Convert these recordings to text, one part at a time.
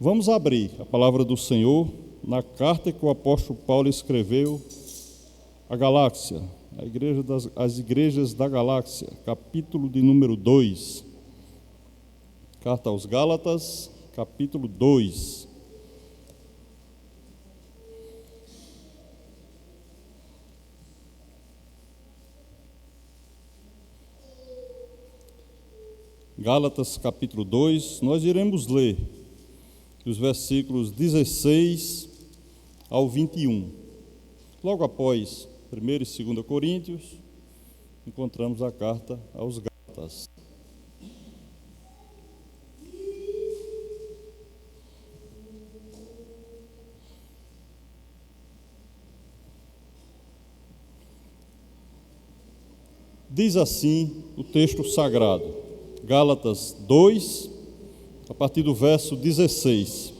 Vamos abrir a palavra do Senhor na carta que o apóstolo Paulo escreveu à Galáxia, às igrejas da Galáxia, capítulo de número 2. Carta aos Gálatas, capítulo 2. Gálatas, capítulo 2, nós iremos ler dos versículos 16 ao 21. Logo após 1 e 2 Coríntios, encontramos a carta aos Gálatas. Diz assim o texto sagrado, Gálatas 2, a partir do verso 16.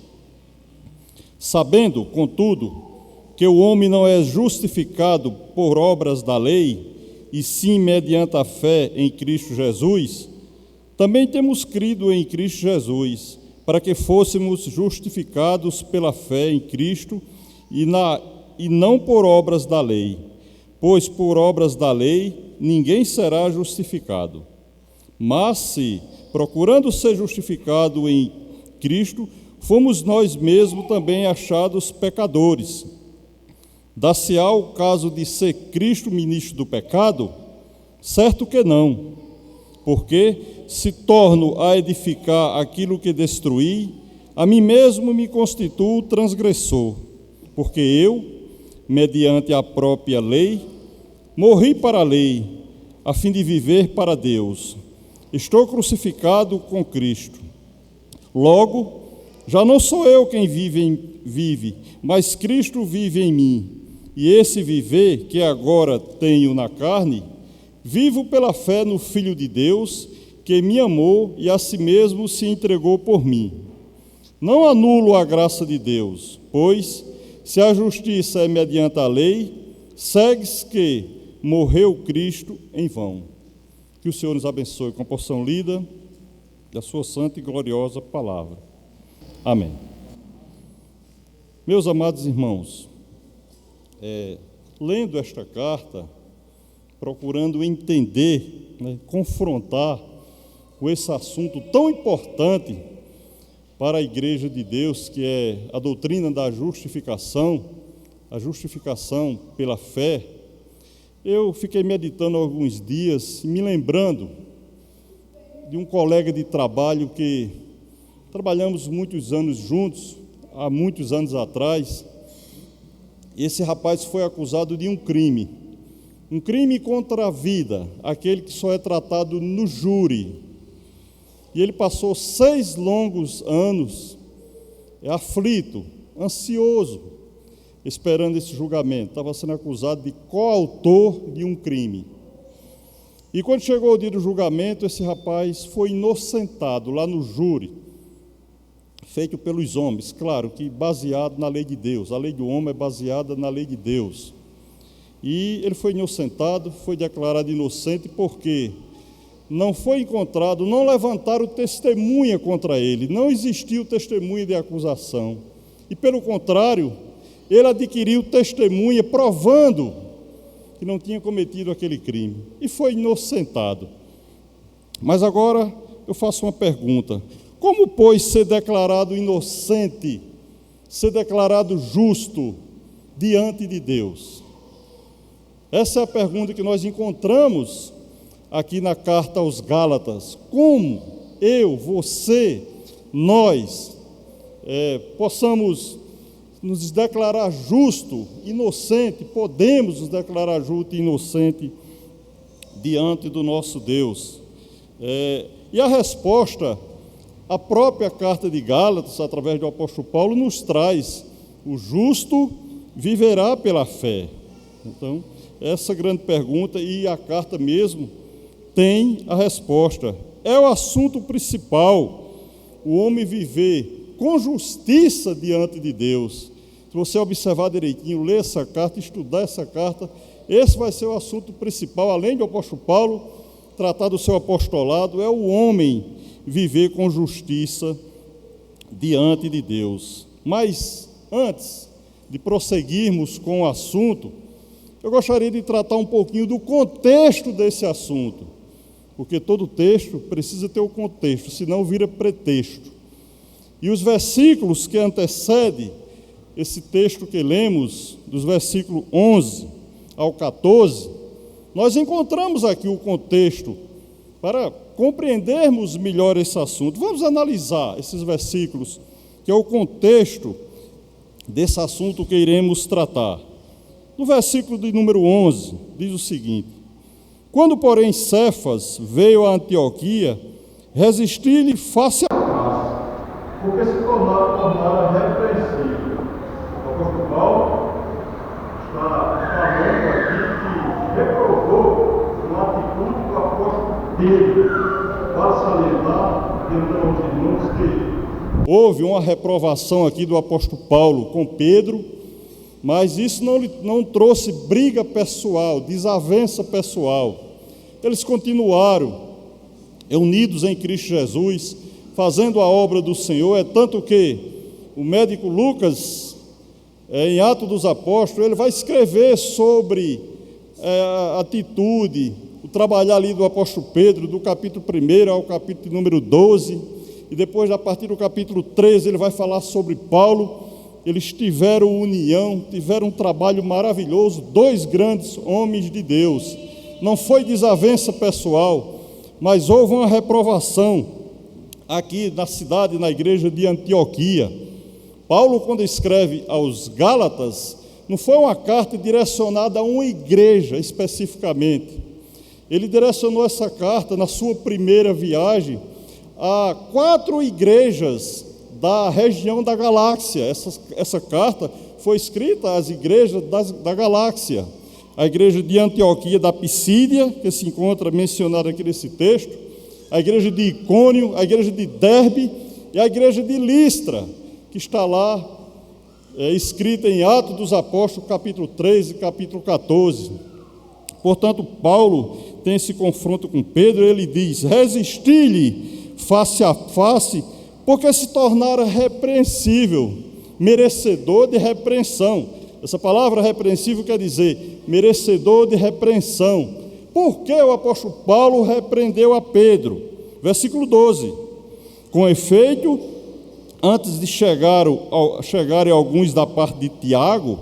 Sabendo, contudo, que o homem não é justificado por obras da lei, e sim mediante a fé em Cristo Jesus, também temos crido em Cristo Jesus, para que fôssemos justificados pela fé em Cristo e não por obras da lei, pois por obras da lei ninguém será justificado. Mas se, procurando ser justificado em Cristo, fomos nós mesmos também achados pecadores. Dá-se-á o caso de ser Cristo ministro do pecado? Certo que não, porque se torno a edificar aquilo que destruí, a mim mesmo me constituo transgressor, porque eu, mediante a própria lei, morri para a lei, a fim de viver para Deus. Estou crucificado com Cristo. Logo, já não sou eu quem vive, mas Cristo vive em mim. E esse viver que agora tenho na carne, vivo pela fé no Filho de Deus, que me amou e a si mesmo se entregou por mim. Não anulo a graça de Deus, pois, se a justiça é mediante a lei, segue-se que morreu Cristo em vão. Que o Senhor nos abençoe com a porção lida da sua santa e gloriosa palavra. Amém. Meus amados irmãos, lendo esta carta, procurando entender, confrontar com esse assunto tão importante para a Igreja de Deus, que é a doutrina da justificação, a justificação pela fé, eu fiquei meditando alguns dias, me lembrando de um colega de trabalho que trabalhamos muitos anos juntos, há muitos anos atrás. Esse rapaz foi acusado de um crime contra a vida, aquele que só é tratado no júri. E ele passou 6 longos anos aflito, ansioso, esperando esse julgamento. Estava sendo acusado de coautor de um crime. E quando chegou o dia do julgamento, esse rapaz foi inocentado lá no júri, feito pelos homens, claro que baseado na lei de Deus. A lei do homem é baseada na lei de Deus. E ele foi inocentado, foi declarado inocente porque não foi encontrado, não levantaram testemunha contra ele, não existiu testemunha de acusação. E pelo contrário, ele adquiriu testemunha provando que não tinha cometido aquele crime e foi inocentado. Mas agora eu faço uma pergunta: como, pois, ser declarado inocente, ser declarado justo diante de Deus? Essa é a pergunta que nós encontramos aqui na carta aos Gálatas. Como eu, você, nós possamos nos declarar justo, inocente, podemos nos declarar justo e inocente diante do nosso Deus. E a resposta, a própria carta de Gálatas, através do apóstolo Paulo, nos traz: o justo viverá pela fé. Então, essa grande pergunta, e a carta mesmo tem a resposta. É o assunto principal, o homem viver com justiça diante de Deus. Se você observar direitinho, ler essa carta, estudar essa carta, esse vai ser o assunto principal, além do apóstolo Paulo tratar do seu apostolado, é o homem viver com justiça diante de Deus. Mas antes de prosseguirmos com o assunto, eu gostaria de tratar um pouquinho do contexto desse assunto, porque todo texto precisa ter o contexto, senão vira pretexto. E os versículos que antecedem esse texto que lemos, dos versículos 11 ao 14, nós encontramos aqui o contexto para compreendermos melhor esse assunto. Vamos analisar esses versículos, que é o contexto desse assunto que iremos tratar. No versículo de número 11, diz o seguinte: quando, porém, Cefas veio a Antioquia, resisti-lhe face a face, porque se tornara repreensível. O apóstolo Paulo está falando aqui que reprovou uma atitude do apóstolo Pedro, para salientar entre os irmãos que houve uma reprovação aqui do apóstolo Paulo com Pedro, mas isso não trouxe briga pessoal, desavença pessoal. Eles continuaram unidos em Cristo Jesus, fazendo a obra do Senhor. É tanto que o médico Lucas, em Atos dos Apóstolos, ele vai escrever sobre a atitude, o trabalhar ali do apóstolo Pedro, do capítulo 1 ao capítulo número 12, e depois, a partir do capítulo 13, ele vai falar sobre Paulo. Eles tiveram união, tiveram um trabalho maravilhoso, dois grandes homens de Deus. Não foi desavença pessoal, mas houve uma reprovação aqui na cidade, na igreja de Antioquia. Paulo, quando escreve aos Gálatas, não foi uma carta direcionada a uma igreja especificamente. Ele direcionou essa carta, na sua primeira viagem, a 4 igrejas da região da galáxia. Essa carta foi escrita às igrejas da galáxia. A igreja de Antioquia da Pisídia, que se encontra mencionada aqui nesse texto, a igreja de Icônio, a igreja de Derbe e a igreja de Listra, que está lá escrita em Atos dos Apóstolos, capítulo 3 e capítulo 14. Portanto, Paulo tem esse confronto com Pedro, ele diz: resisti-lhe face a face, porque se tornara repreensível, merecedor de repreensão. Essa palavra repreensível quer dizer merecedor de repreensão. Por que o apóstolo Paulo repreendeu a Pedro? Versículo 12: com efeito, antes de chegarem alguns da parte de Tiago,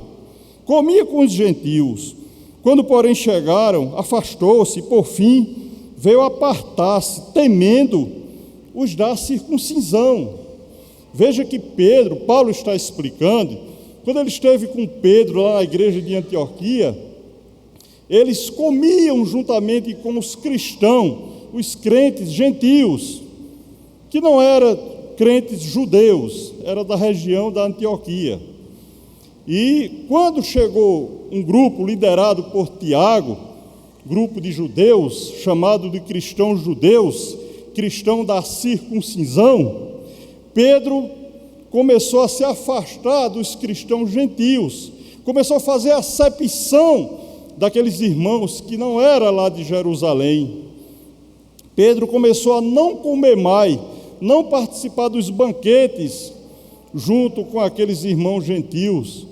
comia com os gentios. Quando, porém, chegaram, afastou-se e, por fim, veio apartar-se, temendo os da circuncisão. Veja que Paulo está explicando, quando ele esteve com Pedro lá na igreja de Antioquia, eles comiam juntamente com os cristãos, os crentes gentios, que não eram crentes judeus, era da região da Antioquia. E quando chegou um grupo liderado por Tiago, grupo de judeus, chamado de cristãos judeus, cristão da circuncisão, Pedro começou a se afastar dos cristãos gentios, começou a fazer acepção daqueles irmãos que não eram lá de Jerusalém. Pedro começou a não comer mais, não participar dos banquetes junto com aqueles irmãos gentios,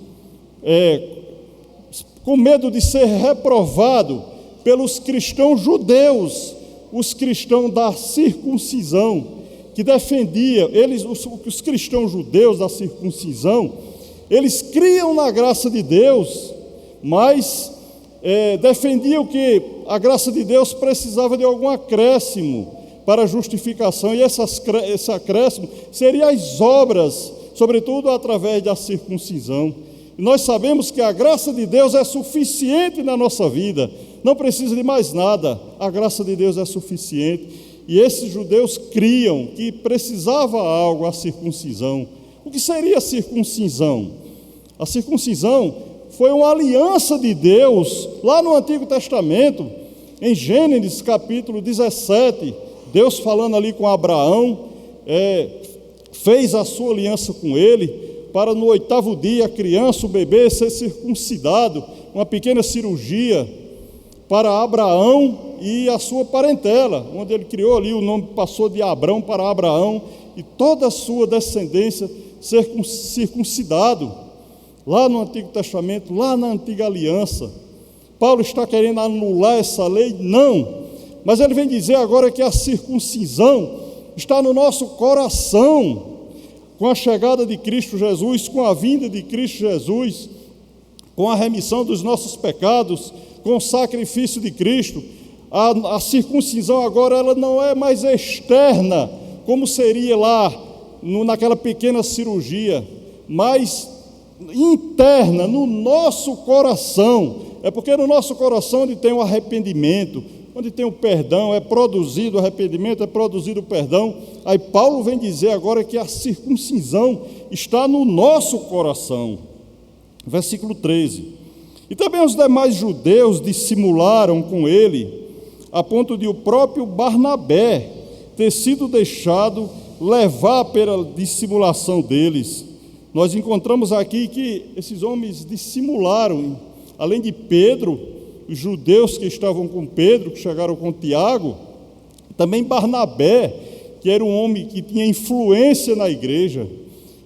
com medo de ser reprovado pelos cristãos judeus, os cristãos da circuncisão, que defendiam, os cristãos judeus da circuncisão, eles criam na graça de Deus, mas defendiam que a graça de Deus precisava de algum acréscimo para a justificação, e esse acréscimo seria as obras, sobretudo através da circuncisão. E nós sabemos que a graça de Deus é suficiente na nossa vida, não precisa de mais nada, a graça de Deus é suficiente. E esses judeus criam que precisava algo, a circuncisão. O que seria a circuncisão? A circuncisão foi uma aliança de Deus, lá no Antigo Testamento, em Gênesis capítulo 17, Deus falando ali com Abraão, fez a sua aliança com ele, para no 8º dia a criança, o bebê, ser circuncidado, uma pequena cirurgia, para Abraão e a sua parentela, onde ele criou ali o nome, passou de Abrão para Abraão, e toda a sua descendência ser circuncidado. Lá no Antigo Testamento, lá na Antiga Aliança. Paulo está querendo anular essa lei? Não. Mas ele vem dizer agora que a circuncisão está no nosso coração. Com a chegada de Cristo Jesus, com a vinda de Cristo Jesus, com a remissão dos nossos pecados, com o sacrifício de Cristo, a circuncisão agora ela não é mais externa, como seria lá naquela pequena cirurgia, mas interna, no nosso coração. É porque no nosso coração onde tem o arrependimento, onde tem o perdão, é produzido o arrependimento, é produzido o perdão. Aí Paulo vem dizer agora que a circuncisão está no nosso coração. Versículo 13. E também os demais judeus dissimularam com ele, a ponto de o próprio Barnabé ter sido deixado levar pela dissimulação deles. Nós encontramos aqui que esses homens dissimularam, além de Pedro, os judeus que estavam com Pedro, que chegaram com Tiago, também Barnabé, que era um homem que tinha influência na igreja.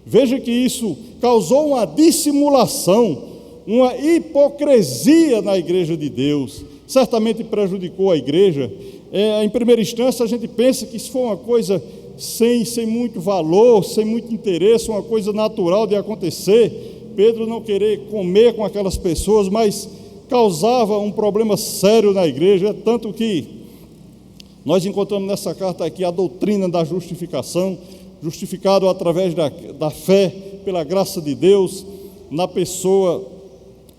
Veja que isso causou uma dissimulação, uma hipocrisia na igreja de Deus. Certamente prejudicou a igreja. Em primeira instância, a gente pensa que isso foi uma coisa sem muito valor, sem muito interesse, uma coisa natural de acontecer. Pedro não querer comer com aquelas pessoas, mas causava um problema sério na igreja, tanto que nós encontramos nessa carta aqui a doutrina da justificação, justificado através da fé, pela graça de Deus, na pessoa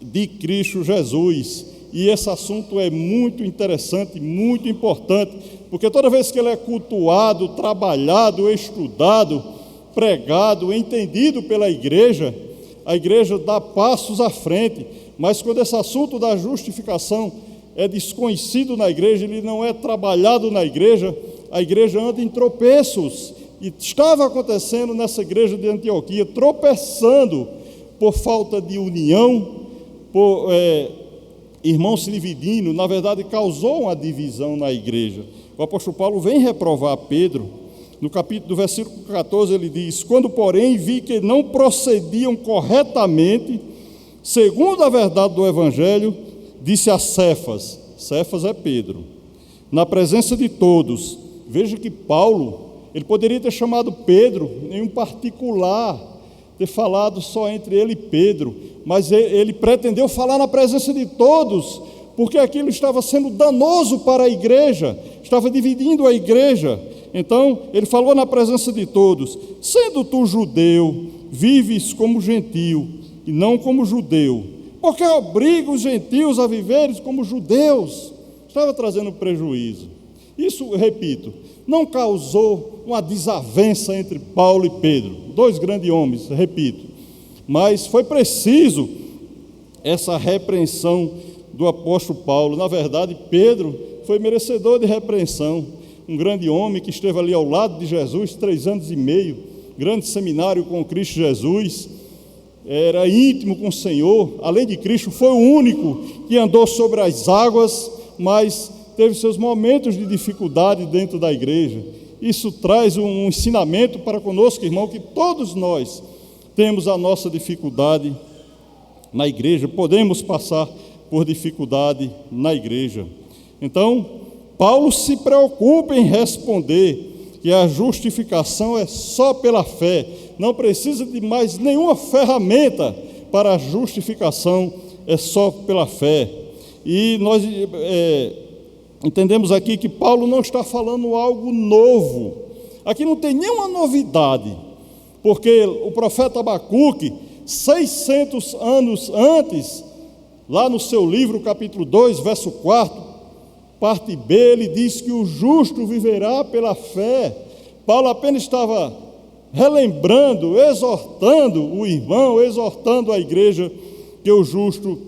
de Cristo Jesus. E esse assunto é muito interessante, muito importante, porque toda vez que ele é cultuado, trabalhado, estudado, pregado, entendido pela igreja, a igreja dá passos à frente. Mas quando esse assunto da justificação é desconhecido na igreja, ele não é trabalhado na igreja, a igreja anda em tropeços. E estava acontecendo nessa igreja de Antioquia, tropeçando por falta de união, por irmãos se dividindo, na verdade causou uma divisão na igreja. O apóstolo Paulo vem reprovar Pedro, no versículo 14 ele diz: quando porém vi que não procediam corretamente, segundo a verdade do evangelho, disse a Cefas é Pedro, na presença de todos. Veja que Paulo, ele poderia ter chamado Pedro em um particular, ter falado só entre ele e Pedro, mas ele pretendeu falar na presença de todos, porque aquilo estava sendo danoso para a igreja, estava dividindo a igreja. Então, ele falou na presença de todos: sendo tu judeu, vives como gentio, e não como judeu, porque obriga os gentios a viverem como judeus. Estava trazendo prejuízo. Isso, repito, não causou uma desavença entre Paulo e Pedro, dois grandes homens, repito, mas foi preciso essa repreensão do apóstolo Paulo. Na verdade, Pedro foi merecedor de repreensão, um grande homem que esteve ali ao lado de Jesus 3 anos e meio, grande seminário com Cristo Jesus, era íntimo com o Senhor, além de Cristo, foi o único que andou sobre as águas, mas teve seus momentos de dificuldade dentro da igreja. Isso traz um ensinamento para conosco, irmão, que todos nós temos a nossa dificuldade na igreja, podemos passar por dificuldade na igreja. Então, Paulo se preocupa em responder que a justificação é só pela fé, não precisa de mais nenhuma ferramenta para a justificação, é só pela fé. E nós entendemos aqui que Paulo não está falando algo novo, aqui não tem nenhuma novidade, porque o profeta Abacuque, 600 anos antes, lá no seu livro, capítulo 2, verso 4, parte B, ele diz que o justo viverá pela fé. Paulo apenas estava relembrando, exortando o irmão, exortando a igreja, que o justo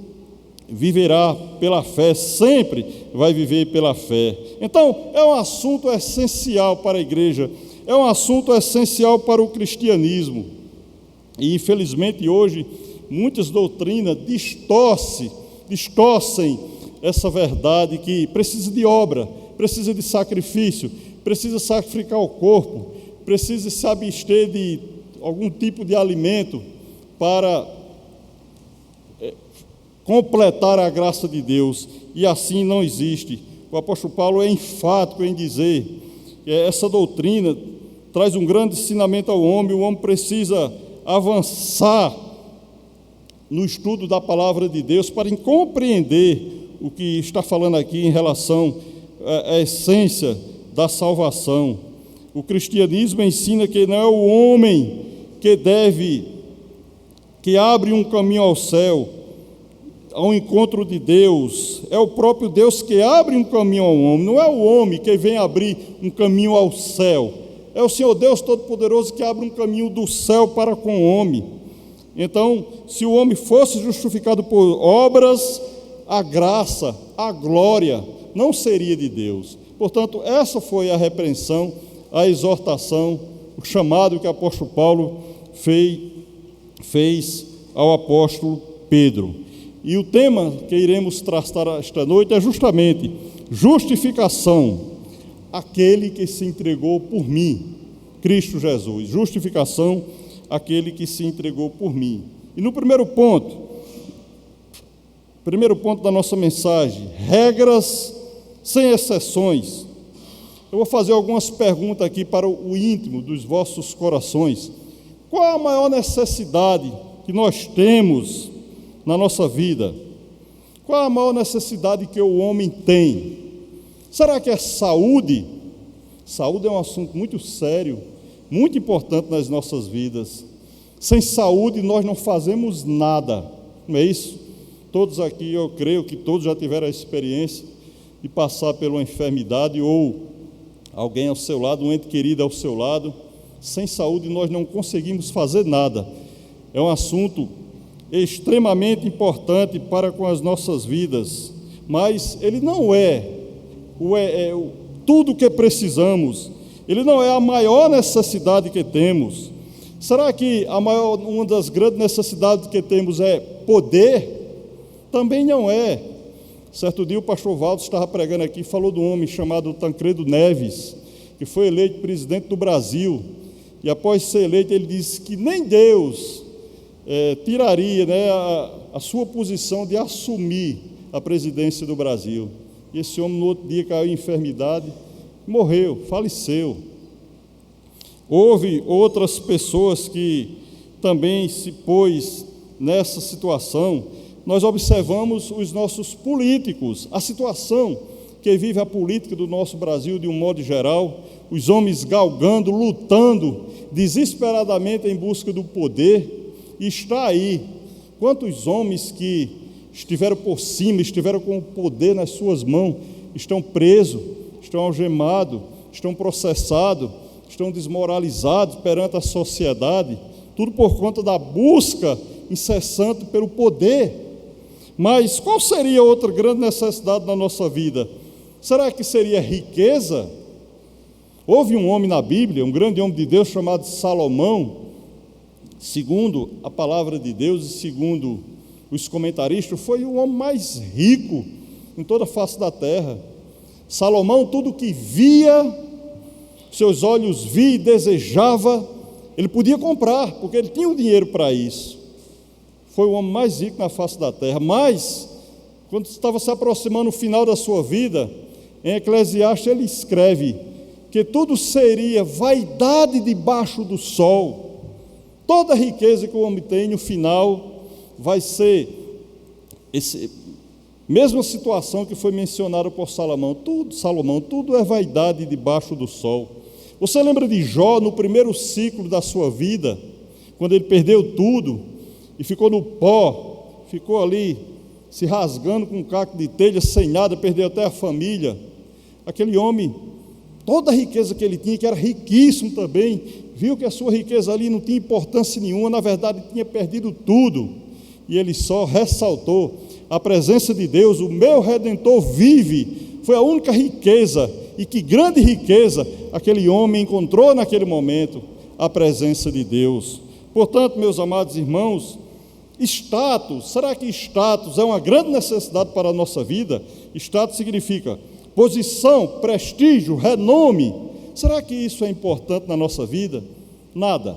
viverá pela fé, sempre vai viver pela fé. Então, é um assunto essencial para a igreja, é um assunto essencial para o cristianismo. E, infelizmente, hoje, muitas doutrinas distorcem essa verdade, que precisa de obra, precisa de sacrifício, precisa sacrificar o corpo, precisa se abster de algum tipo de alimento para completar a graça de Deus, e assim não existe. O apóstolo Paulo é enfático em dizer que essa doutrina traz um grande ensinamento ao homem. O homem precisa avançar no estudo da palavra de Deus para compreender o que está falando aqui em relação à essência da salvação. O cristianismo ensina que não é o homem que abre um caminho ao céu, ao encontro de Deus. É o próprio Deus que abre um caminho ao homem, não é o homem que vem abrir um caminho ao céu. É o Senhor Deus Todo-Poderoso que abre um caminho do céu para com o homem. Então, se o homem fosse justificado por obras, a graça, a glória não seria de Deus. Portanto, essa foi a repreensão, a exortação, o chamado que o apóstolo Paulo fez ao apóstolo Pedro. E o tema que iremos tratar esta noite é justamente justificação, aquele que se entregou por mim, Cristo Jesus. Justificação, aquele que se entregou por mim. E no primeiro ponto da nossa mensagem, regras sem exceções. Eu vou fazer algumas perguntas aqui para o íntimo dos vossos corações. Qual é a maior necessidade que nós temos na nossa vida? Qual é a maior necessidade que o homem tem? Será que é saúde? Saúde é um assunto muito sério, muito importante nas nossas vidas. Sem saúde nós não fazemos nada, não é isso? Todos aqui, eu creio que todos já tiveram a experiência de passar por uma enfermidade ou alguém ao seu lado, um ente querido ao seu lado. Sem saúde nós não conseguimos fazer nada. É um assunto extremamente importante para com as nossas vidas, mas ele não é tudo o que precisamos, ele não é a maior necessidade que temos. Será que uma das grandes necessidades que temos é poder? Também não é. Certo dia o pastor Valdo estava pregando aqui, falou de um homem chamado Tancredo Neves, que foi eleito presidente do Brasil, e após ser eleito ele disse que nem Deus tiraria, né, a sua posição de assumir a presidência do Brasil. E esse homem no outro dia caiu em enfermidade, morreu, faleceu. Houve outras pessoas que também se pôs nessa situação. Nós observamos os nossos políticos, a situação que vive a política do nosso Brasil de um modo geral, os homens galgando, lutando desesperadamente em busca do poder. E está aí, quantos homens que estiveram por cima, estiveram com o poder nas suas mãos, estão presos, estão algemados, estão processados, estão desmoralizados perante a sociedade, tudo por conta da busca incessante pelo poder. Mas qual seria outra grande necessidade na nossa vida? Será que seria riqueza? Houve um homem na Bíblia, um grande homem de Deus chamado Salomão, segundo a palavra de Deus e segundo os comentaristas, foi o homem mais rico em toda a face da terra. Salomão, tudo que via, seus olhos via e desejava, ele podia comprar, porque ele tinha o dinheiro para isso. Foi o homem mais rico na face da terra. Mas, quando estava se aproximando o final da sua vida, em Eclesiastes ele escreve que tudo seria vaidade debaixo do sol. Toda a riqueza que o homem tem, no final, vai ser mesma situação que foi mencionada por Salomão. Tudo é vaidade debaixo do sol. Você lembra de Jó, no primeiro ciclo da sua vida, quando ele perdeu tudo e ficou no pó, ficou ali se rasgando com um caco de telha, sem nada, perdeu até a família. Aquele homem, toda a riqueza que ele tinha, que era riquíssimo também, viu que a sua riqueza ali não tinha importância nenhuma, na verdade tinha perdido tudo, e ele só ressaltou a presença de Deus. O meu Redentor vive. Foi a única riqueza, e que grande riqueza aquele homem encontrou naquele momento, a presença de Deus. Portanto, meus amados irmãos, status, será que status é uma grande necessidade para a nossa vida? Status significa posição, prestígio, renome. Será que isso é importante na nossa vida? Nada.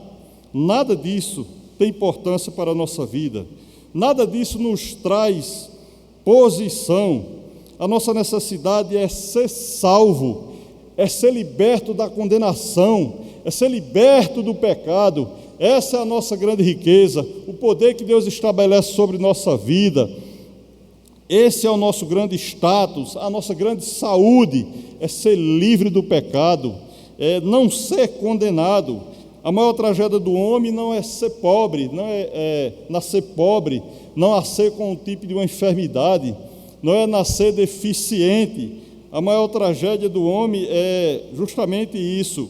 Nada disso tem importância para a nossa vida. Nada disso nos traz posição. A nossa necessidade é ser salvo, é ser liberto da condenação, é ser liberto do pecado. Essa é a nossa grande riqueza, o poder que Deus estabelece sobre nossa vida. Esse é o nosso grande status, a nossa grande saúde, é ser livre do pecado, é não ser condenado. A maior tragédia do homem não é ser pobre, não é nascer pobre, não nascer com um tipo de uma enfermidade, não é nascer deficiente. A maior tragédia do homem é justamente isso.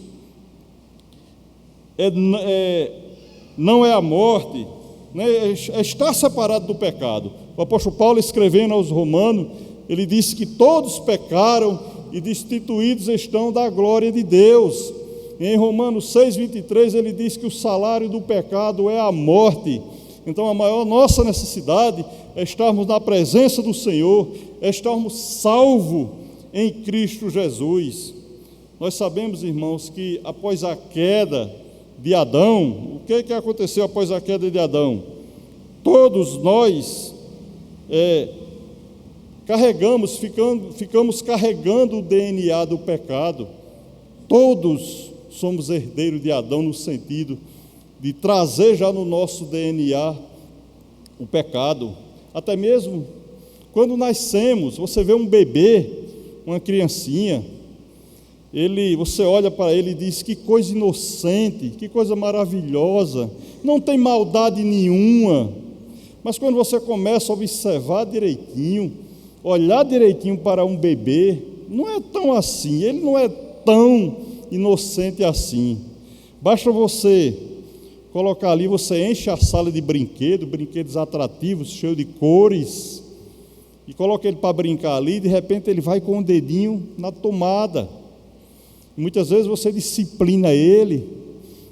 Não é a morte, né? É estar separado do pecado. O apóstolo Paulo, escrevendo aos Romanos, ele disse que todos pecaram e destituídos estão da glória de Deus. Em Romanos 6,23, ele diz que o salário do pecado é a morte. Então, a maior nossa necessidade é estarmos na presença do Senhor, é estarmos salvos em Cristo Jesus. Nós sabemos, irmãos, que após a queda de Adão, o que aconteceu após a queda de Adão? Todos nós ficamos carregando o DNA do pecado. Todos somos herdeiros de Adão, no sentido de trazer já no nosso DNA o pecado. Até mesmo quando nascemos, você vê um bebê, uma criancinha, você olha para ele e diz: que coisa inocente, que coisa maravilhosa, não tem maldade nenhuma. Mas quando você começa a observar direitinho, olhar direitinho para um bebê, não é tão assim, ele não é tão inocente assim. Basta você colocar ali, você enche a sala de brinquedos atrativos, cheios de cores, e coloca ele para brincar ali, e de repente ele vai com o dedinho na tomada. Muitas vezes você disciplina ele,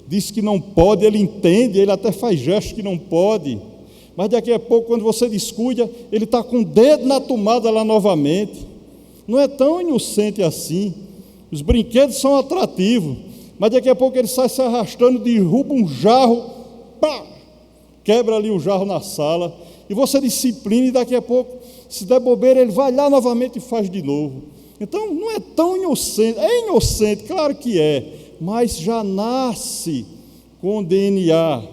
diz que não pode, ele entende, ele até faz gesto que não pode, mas daqui a pouco, quando você descuida, ele está com o dedo na tomada lá novamente. Não é tão inocente assim. Os brinquedos são atrativos, mas daqui a pouco ele sai se arrastando, derruba um jarro, pá, quebra ali o jarro na sala, e você disciplina, e daqui a pouco, se der bobeira, ele vai lá novamente e faz de novo. Então, não é tão inocente, é inocente, claro que é, mas já nasce com o DNA,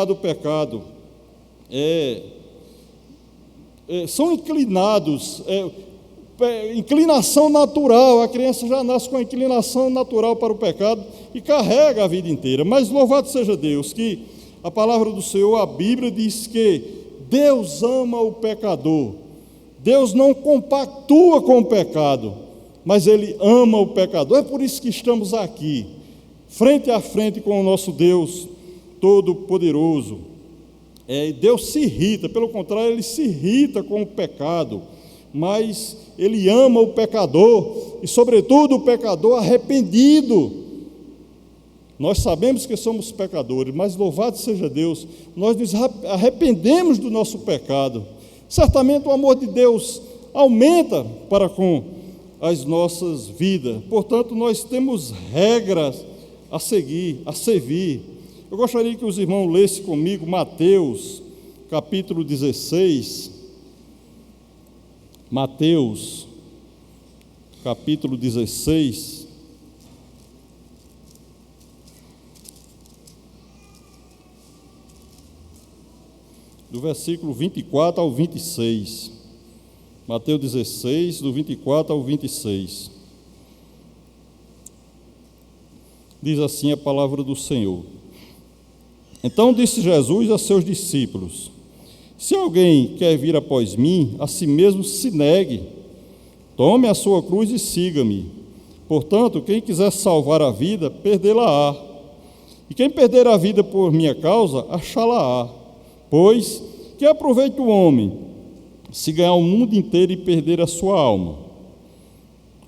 do pecado. São inclinados, inclinação natural, a criança já nasce com a inclinação natural para o pecado e carrega a vida inteira. Mas louvado seja Deus, que a palavra do Senhor, a Bíblia diz que Deus ama o pecador. Deus não compactua com o pecado, mas Ele ama o pecador. É por isso que estamos aqui, frente a frente com o nosso Deus Todo-Poderoso. Deus se irrita, pelo contrário, Ele se irrita com o pecado, mas Ele ama o pecador, e sobretudo o pecador arrependido. Nós sabemos que somos pecadores, mas louvado seja Deus, nós nos arrependemos do nosso pecado. Certamente o amor de Deus aumenta para com as nossas vidas. Portanto, nós temos regras a seguir, a servir. Eu gostaria que os irmãos lessem comigo Mateus, capítulo 16. Mateus, capítulo 16. Do versículo 24 ao 26. Mateus 16, do 24 ao 26. Diz assim a palavra do Senhor. Então disse Jesus a seus discípulos: se alguém quer vir após mim, a si mesmo se negue, tome a sua cruz e siga-me. Portanto, quem quiser salvar a vida, perdê-la-á. E quem perder a vida por minha causa, achá-la-á. Pois, que aproveita o homem, se ganhar o mundo inteiro e perder a sua alma?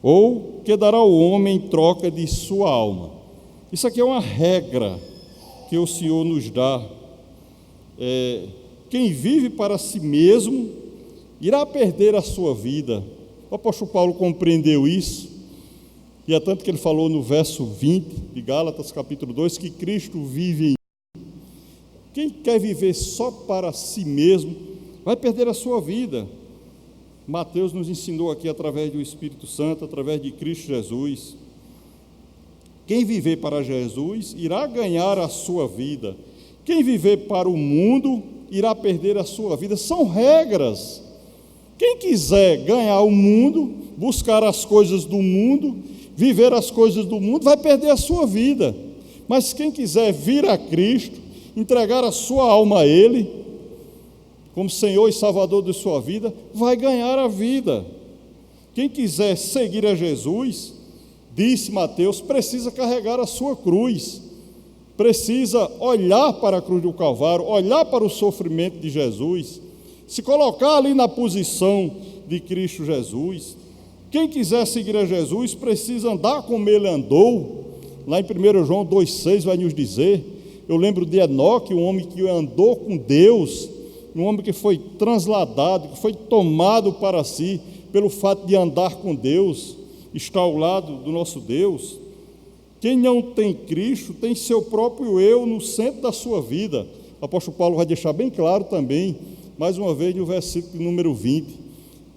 Ou que dará o homem em troca de sua alma? Isso aqui é uma regra que o Senhor nos dá. Quem vive para si mesmo, irá perder a sua vida. O apóstolo Paulo compreendeu isso, E é tanto que ele falou no verso 20 de Gálatas, capítulo 2, que Cristo vive em mim. Quem quer viver só para si mesmo, vai perder a sua vida. Mateus nos ensinou aqui através do Espírito Santo, através de Cristo Jesus. Quem viver para Jesus, irá ganhar a sua vida. Quem viver para o mundo, irá perder a sua vida. São regras. Quem quiser ganhar o mundo, buscar as coisas do mundo, viver as coisas do mundo, vai perder a sua vida. Mas quem quiser vir a Cristo, entregar a sua alma a Ele, como Senhor e Salvador de sua vida, vai ganhar a vida. Quem quiser seguir a Jesus, disse Mateus, precisa carregar a sua cruz, precisa olhar para a cruz do Calvário, olhar para o sofrimento de Jesus, se colocar ali na posição de Cristo Jesus. Quem quiser seguir a Jesus, precisa andar como Ele andou. Lá em 1 João 2,6 vai nos dizer, eu lembro de Enoque, um homem que andou com Deus, um homem que foi transladado, que foi tomado para si, pelo fato de andar com Deus, está ao lado do nosso Deus. Quem não tem Cristo, tem seu próprio eu no centro da sua vida. O apóstolo Paulo vai deixar bem claro também, mais uma vez no versículo número 20,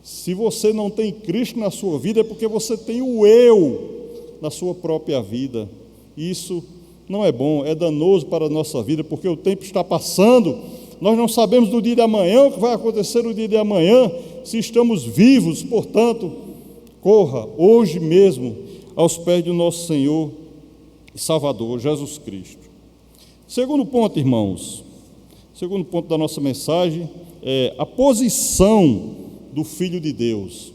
se você não tem Cristo na sua vida, é porque você tem o eu na sua própria vida. Isso não é bom, é danoso para a nossa vida, porque o tempo está passando, nós não sabemos do dia de amanhã, o que vai acontecer no dia de amanhã, se estamos vivos. Portanto, corra hoje mesmo aos pés do nosso Senhor e Salvador, Jesus Cristo. Segundo ponto, irmãos, segundo ponto da nossa mensagem é a posição do Filho de Deus.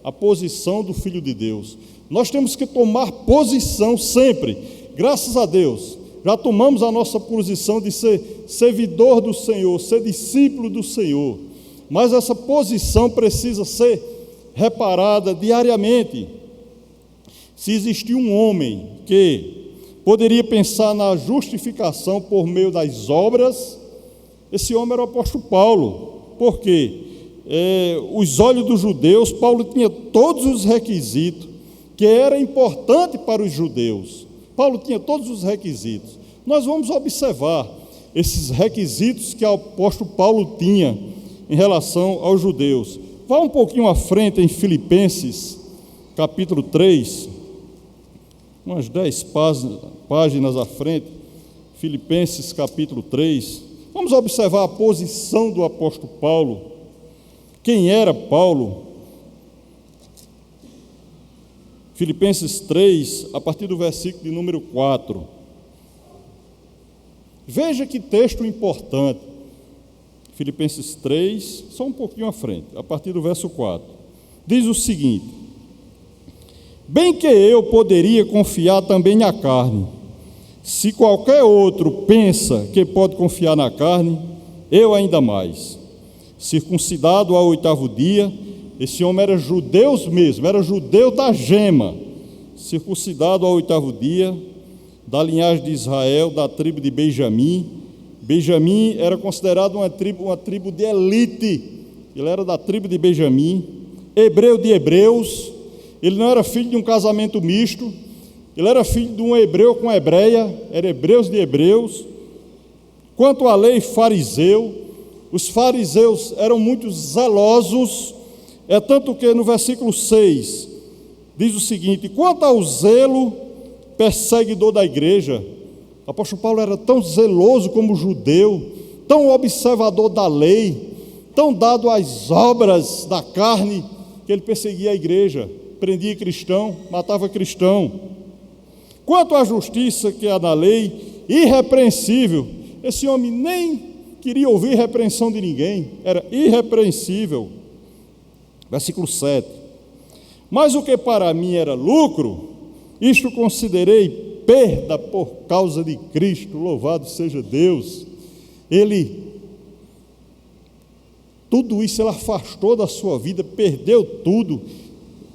A posição do Filho de Deus. Nós temos que tomar posição sempre. Graças a Deus, já tomamos a nossa posição de ser servidor do Senhor, ser discípulo do Senhor. Mas essa posição precisa ser reparada diariamente. Se existir um homem que poderia pensar na justificação por meio das obras, esse homem era o apóstolo Paulo. Por quê? Os olhos dos judeus, Paulo tinha todos os requisitos que era importante para os judeus. Paulo tinha todos os requisitos. Nós vamos observar esses requisitos que o apóstolo Paulo tinha em relação aos judeus. Vá um pouquinho à frente em Filipenses, capítulo 3, umas 10 páginas à frente, Filipenses, capítulo 3. Vamos observar a posição do apóstolo Paulo. Quem era Paulo? Filipenses 3, a partir do versículo de número 4. Veja que texto importante. Filipenses 3, só um pouquinho à frente, a partir do verso 4. Diz o seguinte: bem que eu poderia confiar também na carne. Se qualquer outro pensa que pode confiar na carne, eu ainda mais. Circuncidado ao 8º dia, esse homem era judeu mesmo, era judeu da gema, circuncidado ao 8º dia, da linhagem de Israel, da tribo de Benjamim. Benjamim era considerado uma tribo de elite, ele era da tribo de Benjamim, hebreu de hebreus, ele não era filho de um casamento misto, ele era filho de um hebreu com hebreia, era hebreus de hebreus. Quanto à lei, fariseu. Os fariseus eram muito zelosos, é tanto que no versículo 6 diz o seguinte: quanto ao zelo perseguidor da igreja, o apóstolo Paulo era tão zeloso como judeu, tão observador da lei, tão dado às obras da carne, que ele perseguia a igreja, prendia cristão, matava cristão. Quanto à justiça que há na lei, irrepreensível, esse homem nem queria ouvir repreensão de ninguém, era irrepreensível. Versículo 7: mas o que para mim era lucro, isto considerei perda por causa de Cristo, louvado seja Deus. Tudo isso ele afastou da sua vida, perdeu tudo.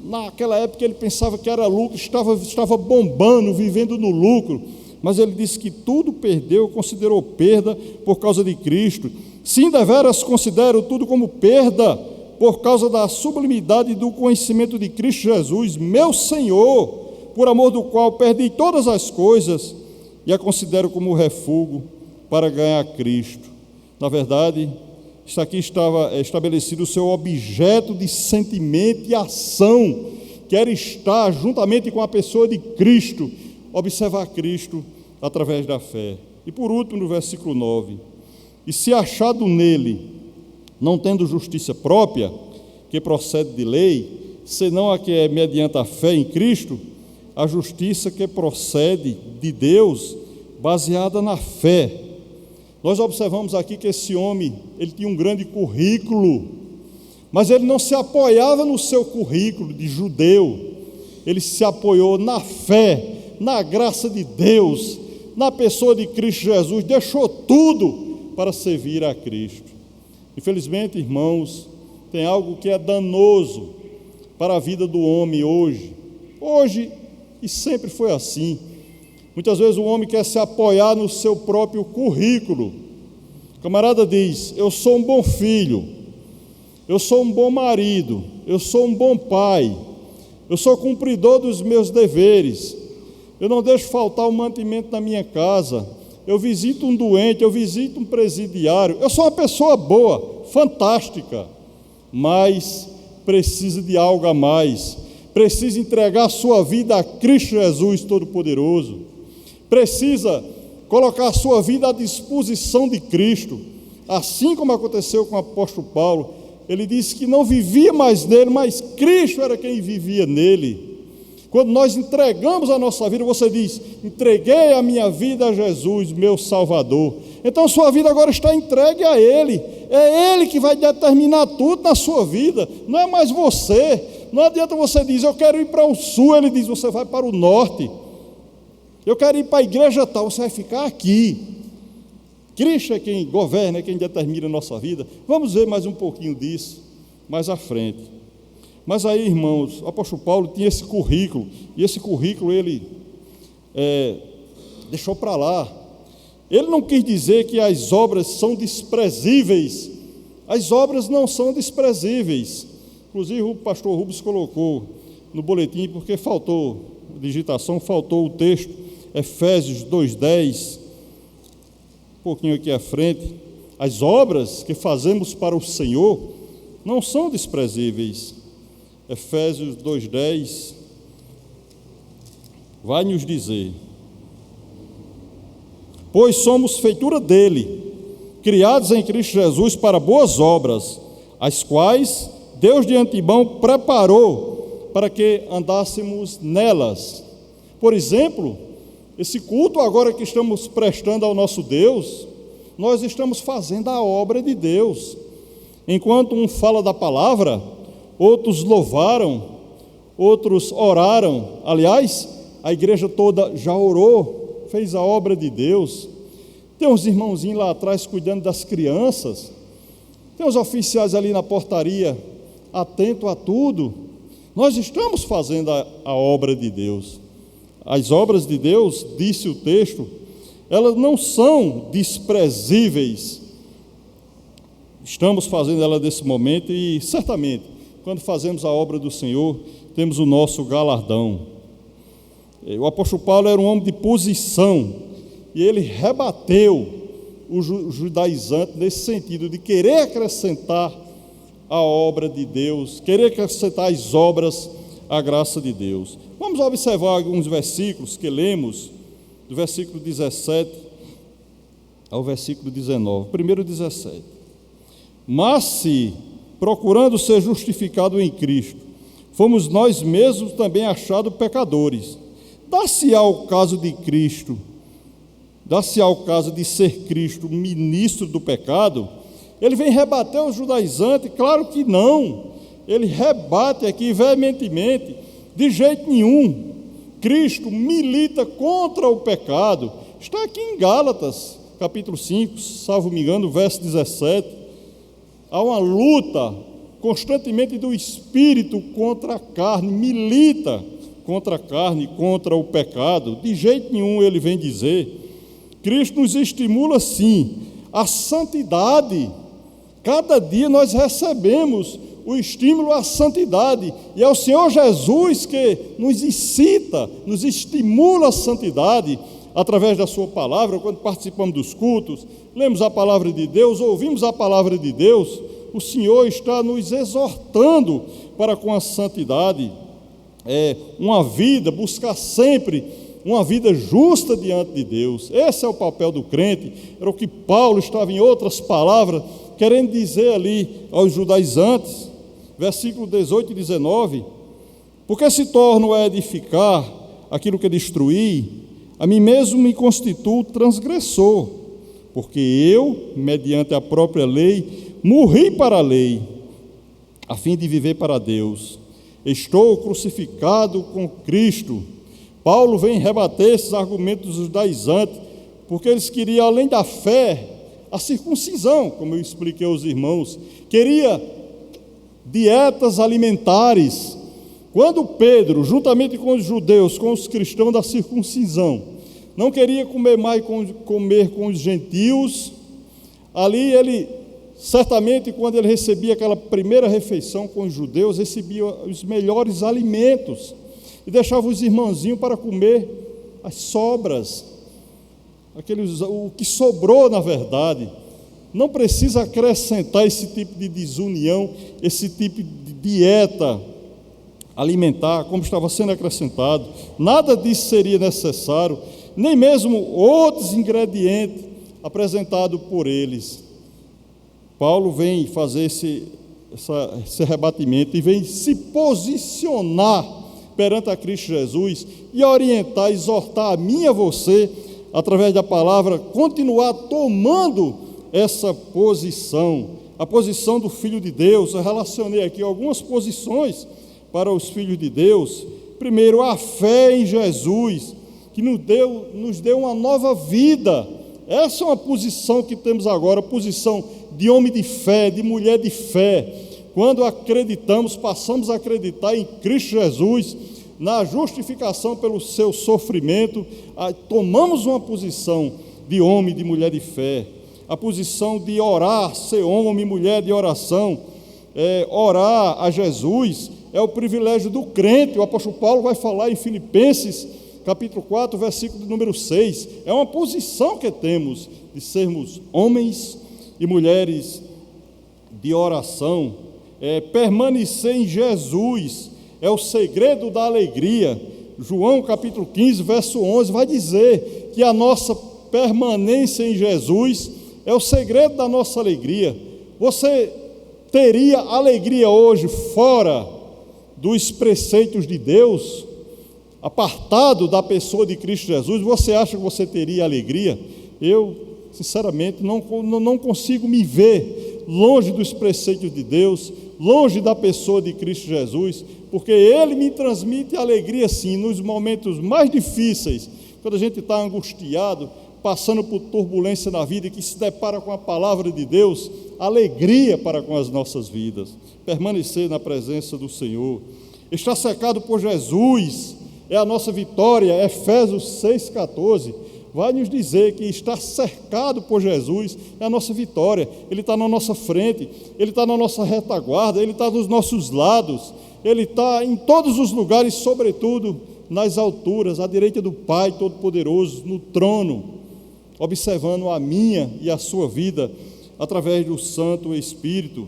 Naquela época ele pensava que era lucro, estava bombando, vivendo no lucro, mas ele disse que tudo perdeu, considerou perda por causa de Cristo. Sim, deveras considero tudo como perda por causa da sublimidade do conhecimento de Cristo Jesus, meu Senhor, por amor do qual perdi todas as coisas e a considero como refúgio para ganhar Cristo. Na verdade, isso aqui estava estabelecido o seu objeto de sentimento e ação, que era estar juntamente com a pessoa de Cristo, observar Cristo através da fé. E por último, no versículo 9: e se achado nele, não tendo justiça própria, que procede de lei, senão a que é mediante a fé em Cristo, a justiça que procede de Deus, baseada na fé. Nós observamos aqui que esse homem, ele tinha um grande currículo, mas ele não se apoiava no seu currículo de judeu, ele se apoiou na fé, na graça de Deus, na pessoa de Cristo Jesus, deixou tudo para servir a Cristo. Infelizmente, irmãos, tem algo que é danoso para a vida do homem hoje, e sempre foi assim. Muitas vezes o homem quer se apoiar no seu próprio currículo. O camarada diz: eu sou um bom filho, eu sou um bom marido, eu sou um bom pai, eu sou cumpridor dos meus deveres, eu não deixo faltar o mantimento na minha casa, eu visito um doente, eu visito um presidiário, eu sou uma pessoa boa, fantástica, mas precisa de algo a mais, precisa entregar a sua vida a Cristo Jesus Todo-Poderoso, precisa colocar a sua vida à disposição de Cristo, assim como aconteceu com o apóstolo Paulo. Ele disse que não vivia mais nele, mas Cristo era quem vivia nele. Quando nós entregamos a nossa vida, você diz: entreguei a minha vida a Jesus, meu Salvador. Então sua vida agora está entregue a Ele. É Ele que vai determinar tudo na sua vida, não é mais você. Não adianta você dizer: eu quero ir para o sul. Ele diz: você vai para o norte. Eu quero ir para a igreja tal, você vai ficar aqui. Cristo é quem governa, é quem determina a nossa vida. Vamos ver mais um pouquinho disso mais à frente. Mas aí, irmãos, o apóstolo Paulo tinha esse currículo, e esse currículo ele deixou para lá. Ele não quis dizer que as obras são desprezíveis. As obras não são desprezíveis. Inclusive o pastor Rubens colocou no boletim, porque faltou digitação, faltou o texto, Efésios 2:10, um pouquinho aqui à frente. As obras que fazemos para o Senhor não são desprezíveis. Efésios 2:10 vai nos dizer: pois somos feitura dele, criados em Cristo Jesus para boas obras, as quais Deus de antemão preparou para que andássemos nelas. Por exemplo, esse culto agora que estamos prestando ao nosso Deus, nós estamos fazendo a obra de Deus. Enquanto um fala da palavra, outros louvaram, outros oraram. Aliás, a igreja toda já orou, fez a obra de Deus. Tem uns irmãozinhos lá atrás cuidando das crianças, tem os oficiais ali na portaria, atento a tudo. Nós estamos fazendo a obra de Deus. As obras de Deus, disse o texto, elas não são desprezíveis. Estamos fazendo ela nesse momento e certamente, quando fazemos a obra do Senhor, temos o nosso galardão. O apóstolo Paulo era um homem de posição e ele rebateu o judaizante nesse sentido de querer acrescentar a obra de Deus, querer acrescentar as obras à graça de Deus. Vamos observar alguns versículos que lemos, do versículo 17 ao versículo 19. Primeiro 17. Mas se, procurando ser justificado em Cristo, fomos nós mesmos também achados pecadores, dá-se ao caso de Cristo, dá-se ao caso de ser Cristo ministro do pecado? Ele vem rebater o judaizante? Claro que não. Ele rebate aqui veementemente: de jeito nenhum. Cristo milita contra o pecado. Está aqui em Gálatas, capítulo 5, salvo me engano, verso 17. Há uma luta constantemente do Espírito contra a carne, milita contra a carne, contra o pecado. De jeito nenhum, ele vem dizer. Cristo nos estimula, sim, a santidade. Cada dia nós recebemos o estímulo à santidade, e é o Senhor Jesus que nos incita, nos estimula à santidade, através da sua palavra. Quando participamos dos cultos, lemos a palavra de Deus, ouvimos a palavra de Deus, o Senhor está nos exortando para com a santidade, uma vida, buscar sempre uma vida justa diante de Deus. Esse é o papel do crente. Era o que Paulo estava, em outras palavras, querendo dizer ali aos judaizantes, versículo 18 e 19: porque se torno a edificar aquilo que destruí, a mim mesmo me constituo transgressor, porque eu, mediante a própria lei, morri para a lei, a fim de viver para Deus. Estou crucificado com Cristo. Paulo vem rebater esses argumentos dos judaizantes, porque eles queriam, além da fé, a circuncisão, como eu expliquei aos irmãos, queria dietas alimentares. Quando Pedro, juntamente com os judeus, com os cristãos da circuncisão, não queria comer mais comer com os gentios, ali ele, certamente, quando ele recebia aquela primeira refeição com os judeus, recebia os melhores alimentos e deixava os irmãozinhos para comer as sobras, o que sobrou, na verdade. Não precisa acrescentar esse tipo de desunião, esse tipo de dieta alimentar, como estava sendo acrescentado. Nada disso seria necessário, nem mesmo outros ingredientes apresentados por eles. Paulo vem fazer esse rebatimento e vem se posicionar perante a Cristo Jesus e orientar, exortar a mim e a você, através da palavra, continuar tomando essa posição, a posição do Filho de Deus. Eu relacionei aqui algumas posições para os filhos de Deus. Primeiro, a fé em Jesus, que nos deu uma nova vida. Essa é uma posição que temos agora, posição de homem de fé, de mulher de fé. Quando acreditamos, passamos a acreditar em Cristo Jesus, na justificação pelo seu sofrimento, tomamos uma posição de homem, de mulher de fé. A posição de orar, ser homem e mulher de oração, orar a Jesus é o privilégio do crente. O apóstolo Paulo vai falar em Filipenses, capítulo 4, versículo número 6. É uma posição que temos de sermos homens e mulheres de oração. Permanecer em Jesus é o segredo da alegria. João capítulo 15, verso 11, vai dizer que a nossa permanência em Jesus é o segredo da nossa alegria. Você teria alegria hoje fora dos preceitos de Deus, apartado da pessoa de Cristo Jesus? Você acha que você teria alegria? Eu, sinceramente, não consigo me ver longe dos preceitos de Deus, longe da pessoa de Cristo Jesus, porque Ele me transmite alegria, sim, nos momentos mais difíceis, quando a gente está angustiado, passando por turbulência na vida e que se depara com a palavra de Deus, alegria para com as nossas vidas. Permanecer na presença do Senhor. Estar cercado por Jesus é a nossa vitória. Efésios 6,14 vai nos dizer que estar cercado por Jesus é a nossa vitória. Ele está na nossa frente, Ele está na nossa retaguarda, Ele está dos nossos lados, Ele está em todos os lugares, sobretudo nas alturas, à direita do Pai Todo-Poderoso, no trono, observando a minha e a sua vida através do Santo Espírito.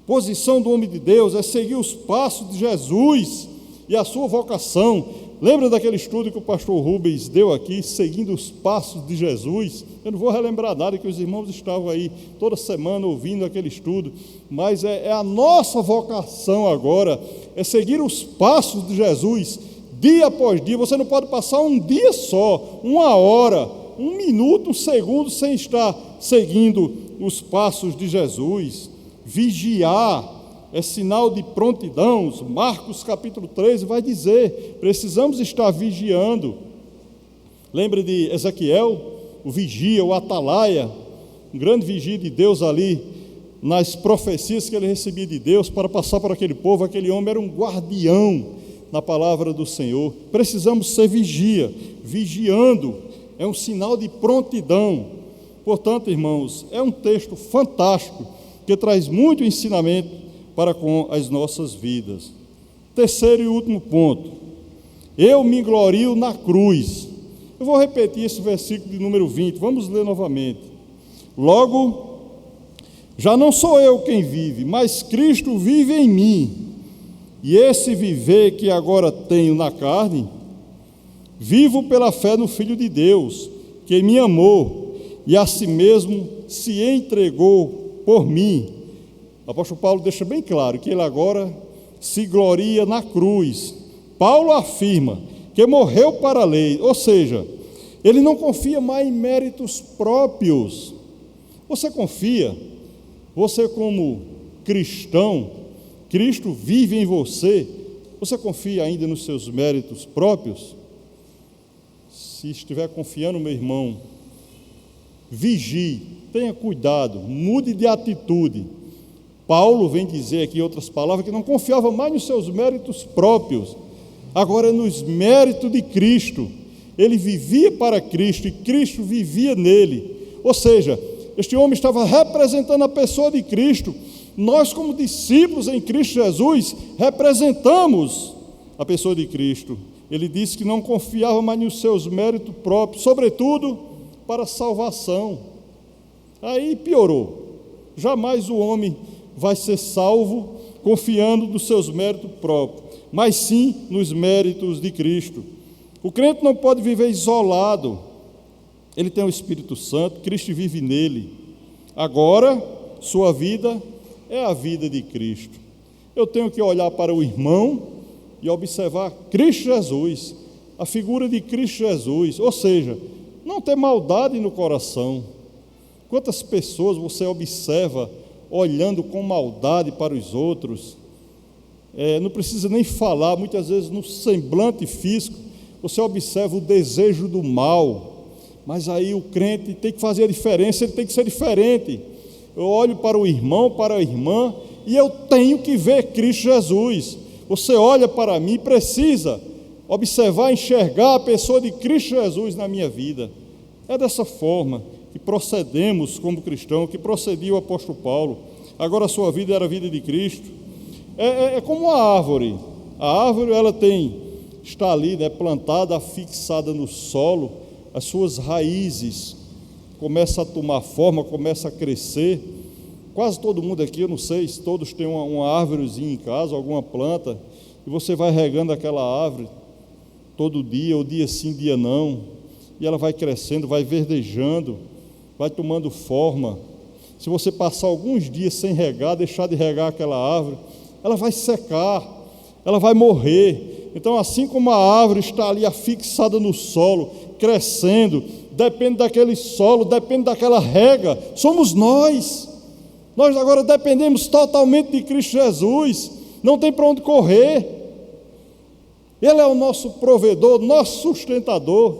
Posição do homem de Deus é seguir os passos de Jesus e a sua vocação. Lembra daquele estudo que o pastor Rubens deu aqui, seguindo os passos de Jesus? Eu não vou relembrar nada, que os irmãos estavam aí toda semana ouvindo aquele estudo, mas é a nossa vocação agora, é seguir os passos de Jesus, dia após dia. Você não pode passar um dia só, uma hora, um minuto, um segundo, sem estar seguindo os passos de Jesus. Vigiar é sinal de prontidão. Marcos capítulo 13 vai dizer, precisamos estar vigiando. Lembra de Ezequiel, o vigia, o atalaia, um grande vigia de Deus ali, nas profecias que ele recebia de Deus para passar para aquele povo. Aquele homem era um guardião na palavra do Senhor. Precisamos ser vigiando, é um sinal de prontidão. Portanto, irmãos, é um texto fantástico, que traz muito ensinamento para com as nossas vidas. Terceiro e último ponto, eu me glorio na cruz. Eu vou repetir esse versículo de número 20, vamos ler novamente. Logo, já não sou eu quem vive, mas Cristo vive em mim. E esse viver que agora tenho na carne, vivo pela fé no Filho de Deus, que me amou e a si mesmo se entregou por mim. O apóstolo Paulo deixa bem claro que ele agora se gloria na cruz. Paulo afirma que morreu para a lei, ou seja, ele não confia mais em méritos próprios. Você confia? Você como cristão, Cristo vive em você, você confia ainda nos seus méritos próprios? Se estiver confiando, meu irmão, vigie, tenha cuidado, mude de atitude. Paulo vem dizer aqui em outras palavras que não confiava mais nos seus méritos próprios, agora nos méritos de Cristo. Ele vivia para Cristo e Cristo vivia nele. Ou seja, este homem estava representando a pessoa de Cristo. Nós, como discípulos em Cristo Jesus, representamos a pessoa de Cristo. Ele disse que não confiava mais nos seus méritos próprios, sobretudo para a salvação. Aí piorou. Jamais o homem vai ser salvo confiando nos seus méritos próprios, mas sim nos méritos de Cristo. O crente não pode viver isolado. Ele tem o Espírito Santo, Cristo vive nele. Agora, sua vida é a vida de Cristo. Eu tenho que olhar para o irmão e observar Cristo Jesus, a figura de Cristo Jesus, ou seja, não ter maldade no coração. Quantas pessoas você observa olhando com maldade para os outros? Não precisa nem falar, muitas vezes no semblante físico, você observa o desejo do mal, mas aí o crente tem que fazer a diferença, ele tem que ser diferente. Eu olho para o irmão, para a irmã, e eu tenho que ver Cristo Jesus. Você olha para mim, precisa observar, enxergar a pessoa de Cristo Jesus na minha vida. É dessa forma que procedemos como cristão, que procedia o apóstolo Paulo. Agora a sua vida era a vida de Cristo. É como uma árvore. A árvore está ali, plantada, fixada no solo, as suas raízes começam a tomar forma, começam a crescer. Quase todo mundo aqui, eu não sei se todos têm uma árvorezinha em casa, alguma planta, e você vai regando aquela árvore todo dia, ou dia sim, dia não, e ela vai crescendo, vai verdejando, vai tomando forma. Se você passar alguns dias sem regar, deixar de regar aquela árvore, ela vai secar, ela vai morrer. Então, assim como a árvore está ali afixada no solo, crescendo, depende daquele solo, depende daquela rega, somos nós. Nós agora dependemos totalmente de Cristo Jesus, não tem para onde correr. Ele é o nosso provedor, nosso sustentador.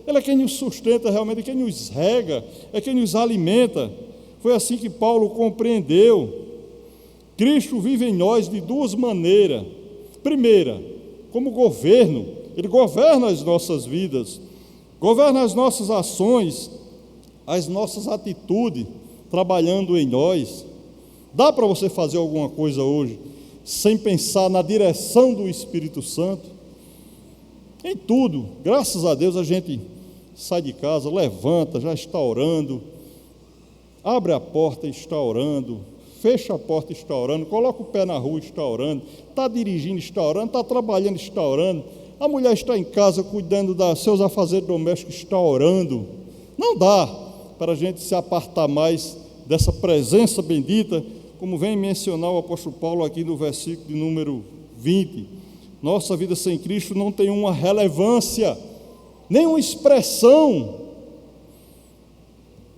Ele é quem nos sustenta realmente, é quem nos rega, é quem nos alimenta. Foi assim que Paulo compreendeu. Cristo vive em nós de duas maneiras. Primeira, como governo, Ele governa as nossas vidas, governa as nossas ações, as nossas atitudes, trabalhando em nós. Dá para você fazer alguma coisa hoje sem pensar na direção do Espírito Santo? Em tudo, graças a Deus, a gente sai de casa, levanta, já está orando, abre a porta e está orando, fecha a porta e está orando, coloca o pé na rua e está orando, está dirigindo e está orando, está trabalhando e está orando, a mulher está em casa cuidando dos seus afazeres domésticos e está orando. Não dá para a gente se apartar mais dessa presença bendita, como vem mencionar o apóstolo Paulo aqui no versículo de número 20. Nossa vida sem Cristo não tem uma relevância, nem uma expressão.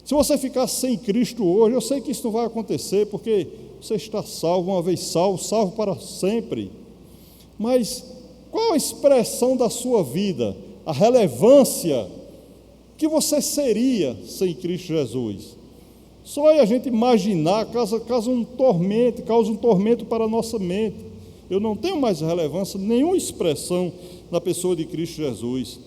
Se você ficar sem Cristo hoje, eu sei que isso não vai acontecer, porque você está salvo, uma vez salvo, salvo para sempre. Mas qual a expressão da sua vida, a relevância que você seria sem Cristo Jesus? Só a gente imaginar causa um tormento para a nossa mente. Eu não tenho mais relevância, nenhuma expressão na pessoa de Cristo Jesus.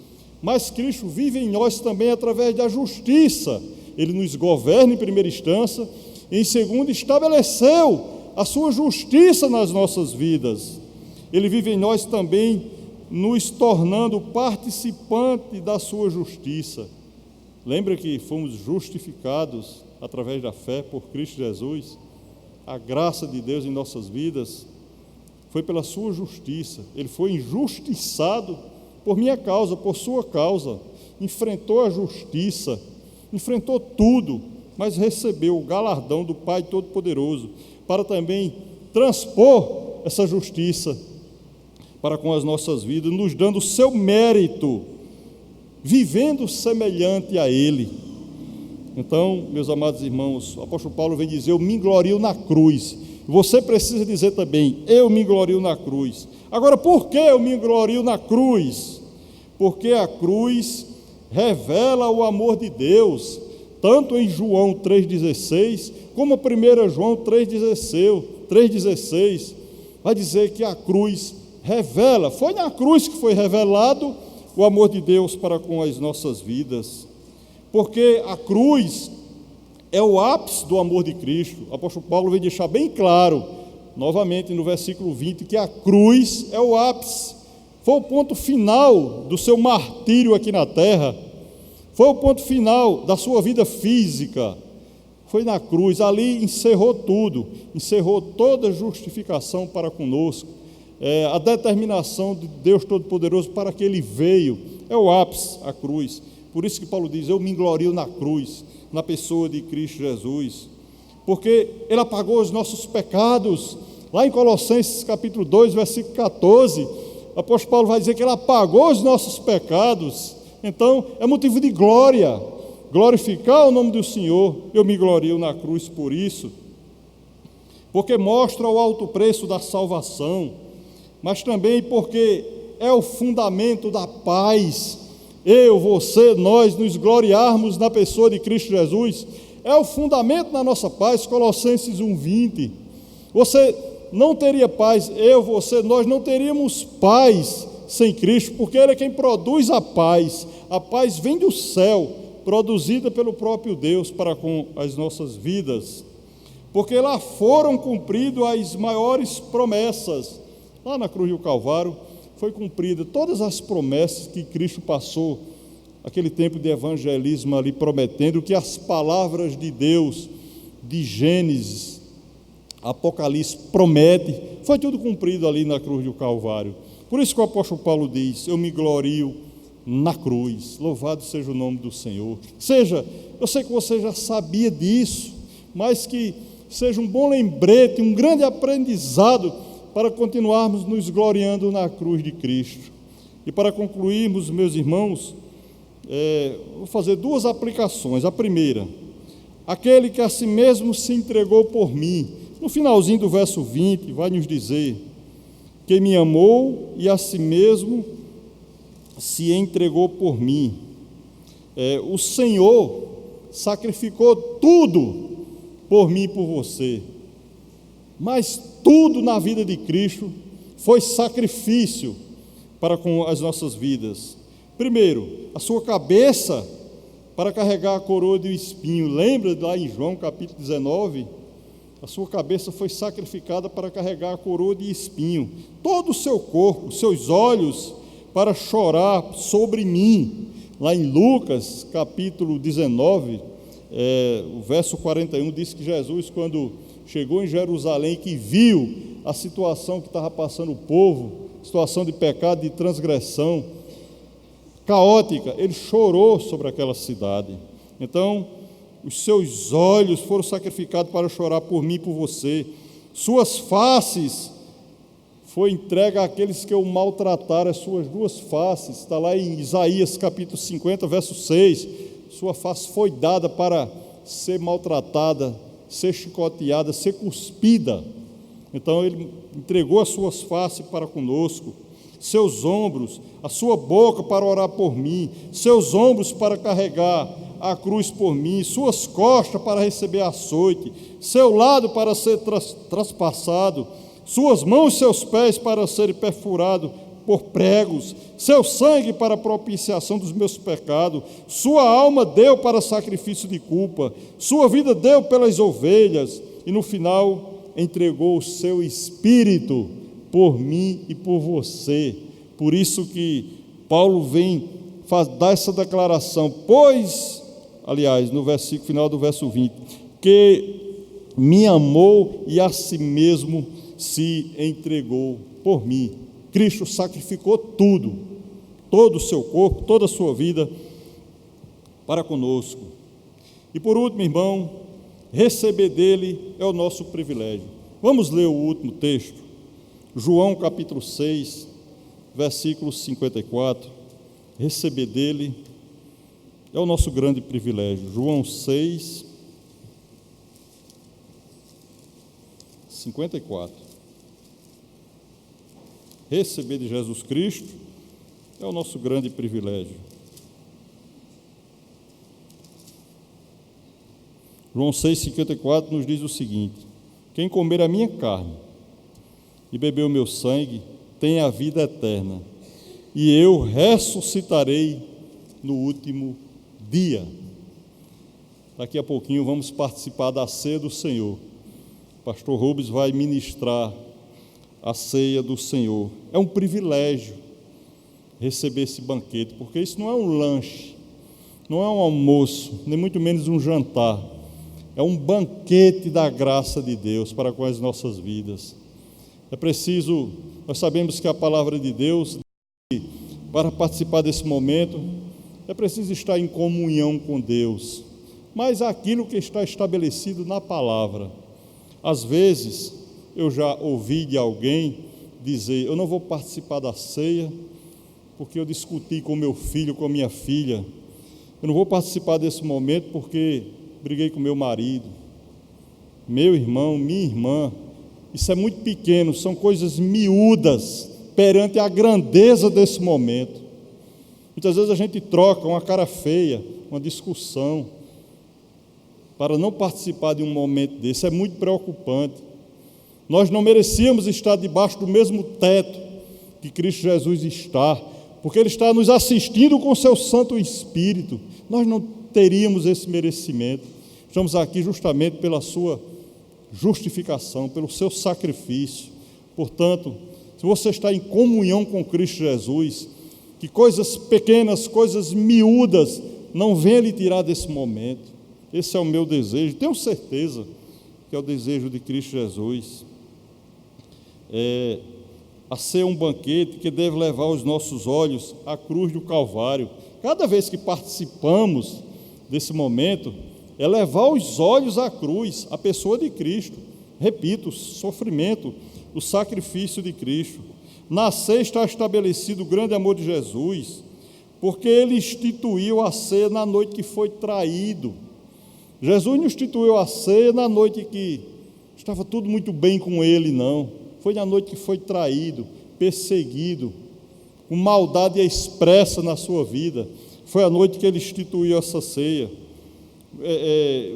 Mas Cristo vive em nós também através da justiça. Ele nos governa em primeira instância, e em segundo estabeleceu a sua justiça nas nossas vidas. Ele vive em nós também, nos tornando participante da sua justiça. Lembra que fomos justificados através da fé por Cristo Jesus? A graça de Deus em nossas vidas foi pela sua justiça. Ele foi injustiçado por minha causa, por sua causa. Enfrentou a justiça, enfrentou tudo, mas recebeu o galardão do Pai Todo-Poderoso para também transpor essa justiça para com as nossas vidas, nos dando o seu mérito, vivendo semelhante a Ele. Então, meus amados irmãos, o apóstolo Paulo vem dizer: eu me glorio na cruz. Você precisa dizer também: eu me glorio na cruz. Agora, por que eu me glorio na cruz? Porque a cruz revela o amor de Deus, tanto em João 3,16, como 1 João 3,16, vai dizer que a cruz revela, foi na cruz que foi revelado o amor de Deus para com as nossas vidas, porque a cruz é o ápice do amor de Cristo. O apóstolo Paulo vem deixar bem claro, novamente no versículo 20, que a cruz é o ápice, foi o ponto final do seu martírio aqui na terra, foi o ponto final da sua vida física, foi na cruz. Ali encerrou tudo, encerrou toda a justificação para conosco, a determinação de Deus Todo-Poderoso para que Ele veio, é o ápice, a cruz. Por isso que Paulo diz: eu me glorio na cruz, na pessoa de Cristo Jesus, porque Ele apagou os nossos pecados. Lá em Colossenses capítulo 2, versículo 14, o apóstolo Paulo vai dizer que Ele apagou os nossos pecados. Então é motivo de glória, glorificar o nome do Senhor. Eu me glorio na cruz por isso, porque mostra o alto preço da salvação, mas também porque é o fundamento da paz. Eu, você, nós nos gloriarmos na pessoa de Cristo Jesus, é o fundamento da nossa paz. Colossenses 1,20. Você não teria paz, eu, você, nós não teríamos paz sem Cristo, porque Ele é quem produz a paz. A paz vem do céu, produzida pelo próprio Deus para com as nossas vidas, porque lá foram cumpridas as maiores promessas. Lá na cruz do Calvário foi cumprida todas as promessas que Cristo passou aquele tempo de evangelismo ali, prometendo que as palavras de Deus, de Gênesis, Apocalipse, promete, foi tudo cumprido ali na cruz do Calvário. Por isso que o apóstolo Paulo diz: eu me glorio na cruz. Louvado seja o nome do Senhor. Eu sei que você já sabia disso, mas que seja um bom lembrete, um grande aprendizado para continuarmos nos gloriando na cruz de Cristo. E para concluirmos, meus irmãos, vou fazer duas aplicações. A primeira: aquele que a si mesmo se entregou por mim. No finalzinho do verso 20, vai nos dizer: que me amou e a si mesmo se entregou por mim. O Senhor sacrificou tudo por mim e por você, mas tudo na vida de Cristo foi sacrifício para com as nossas vidas. Primeiro, a sua cabeça para carregar a coroa de espinho. Lembra lá em João capítulo 19? A sua cabeça foi sacrificada para carregar a coroa de espinho. Todo o seu corpo, seus olhos para chorar sobre mim. Lá em Lucas capítulo 19, o verso 41, diz que Jesus, quando chegou em Jerusalém, que viu a situação que estava passando o povo, situação de pecado, de transgressão caótica, ele chorou sobre aquela cidade. Então, os seus olhos foram sacrificados para chorar por mim e por você. Suas faces foi entregue àqueles que o maltrataram, as suas duas faces. Está lá em Isaías capítulo 50, verso 6. Sua face foi dada para ser maltratada, ser chicoteada, ser cuspida. Então ele entregou as suas faces para conosco. Seus ombros, a sua boca para orar por mim, seus ombros para carregar a cruz por mim, suas costas para receber açoite, seu lado para ser traspassado, suas mãos e seus pés para serem perfurados por pregos, seu sangue para propiciação dos meus pecados, sua alma deu para sacrifício de culpa, sua vida deu pelas ovelhas, e no final entregou o seu Espírito por mim e por você. Por isso que Paulo vem dar essa declaração, no versículo final do verso 20, que me amou e a si mesmo se entregou por mim. Cristo sacrificou tudo, todo o seu corpo, toda a sua vida para conosco. E por último, irmão, receber dele é o nosso privilégio. Vamos ler o último texto, João capítulo 6, versículo 54. Receber dele é o nosso grande privilégio. João 6, 54. Receber de Jesus Cristo é o nosso grande privilégio. João 6,54 nos diz o seguinte: quem comer a minha carne e beber o meu sangue tem a vida eterna, e eu ressuscitarei no último dia. Daqui a pouquinho vamos participar da ceia do Senhor. O pastor Rubens vai ministrar a ceia do Senhor. É um privilégio receber esse banquete, porque isso não é um lanche, não é um almoço, nem muito menos um jantar. É um banquete da graça de Deus para com as nossas vidas. É preciso, nós sabemos que a palavra de Deus, para participar desse momento, é preciso estar em comunhão com Deus, mas aquilo que está estabelecido na palavra. Às vezes, eu já ouvi de alguém dizer: eu não vou participar da ceia, porque eu discuti com meu filho, com minha filha. Eu não vou participar desse momento porque briguei com meu marido, meu irmão, minha irmã. Isso é muito pequeno, são coisas miúdas perante a grandeza desse momento. Muitas vezes a gente troca uma cara feia, uma discussão, para não participar de um momento desse. É muito preocupante. Nós não merecíamos estar debaixo do mesmo teto que Cristo Jesus está, porque Ele está nos assistindo com o seu Santo Espírito. Nós não teríamos esse merecimento. Estamos aqui justamente pela sua justificação, pelo seu sacrifício. Portanto, se você está em comunhão com Cristo Jesus, que coisas pequenas, coisas miúdas, não venham lhe tirar desse momento. Esse é o meu desejo, tenho certeza que é o desejo de Cristo Jesus. A ser um banquete que deve levar os nossos olhos à cruz do Calvário. Cada vez que participamos desse momento, é levar os olhos à cruz, à pessoa de Cristo. Repito, o sofrimento, o sacrifício de Cristo. Na ceia está estabelecido o grande amor de Jesus, porque Ele instituiu a ceia na noite que foi traído. Jesus não instituiu a ceia na noite que estava tudo muito bem com Ele, não. Foi na noite que foi traído, perseguido, com maldade expressa na sua vida. Foi a noite que Ele instituiu essa ceia.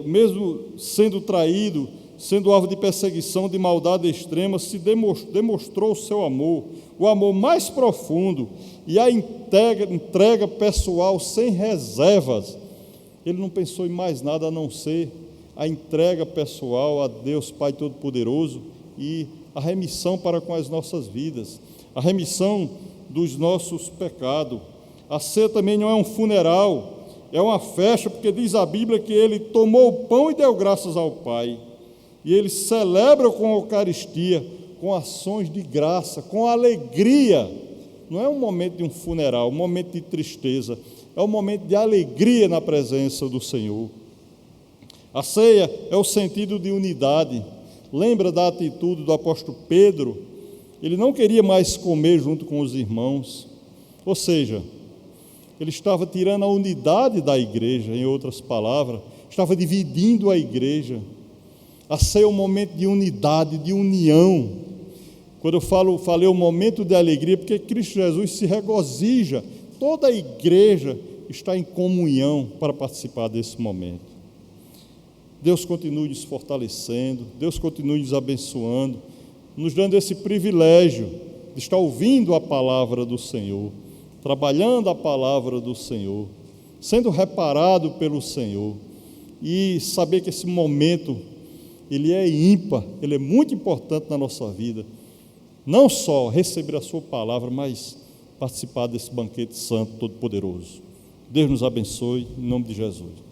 Mesmo sendo traído, sendo alvo de perseguição, de maldade extrema, se demonstrou o seu amor, o amor mais profundo, e a entrega pessoal sem reservas. Ele não pensou em mais nada a não ser a entrega pessoal a Deus Pai Todo-Poderoso e a remissão para com as nossas vidas, a remissão dos nossos pecados. A ceia também não é um funeral, é uma festa, porque diz a Bíblia que Ele tomou o pão e deu graças ao Pai. E Ele celebra com a Eucaristia, com ações de graça, com alegria. Não é um momento de um funeral, um momento de tristeza, é um momento de alegria na presença do Senhor. A ceia é o sentido de unidade. Lembra da atitude do apóstolo Pedro? Ele não queria mais comer junto com os irmãos, ou seja, ele estava tirando a unidade da igreja, em outras palavras, estava dividindo a igreja. A ceia é um momento de unidade, de união. Quando eu falei um momento de alegria, porque Cristo Jesus se regozija, toda a igreja está em comunhão para participar desse momento. Deus continue nos fortalecendo, Deus continue nos abençoando, nos dando esse privilégio de estar ouvindo a palavra do Senhor, trabalhando a palavra do Senhor, sendo reparado pelo Senhor, e saber que esse momento ele é ímpar, ele é muito importante na nossa vida. Não só receber a sua palavra, mas participar desse banquete santo, todo-poderoso. Deus nos abençoe, em nome de Jesus.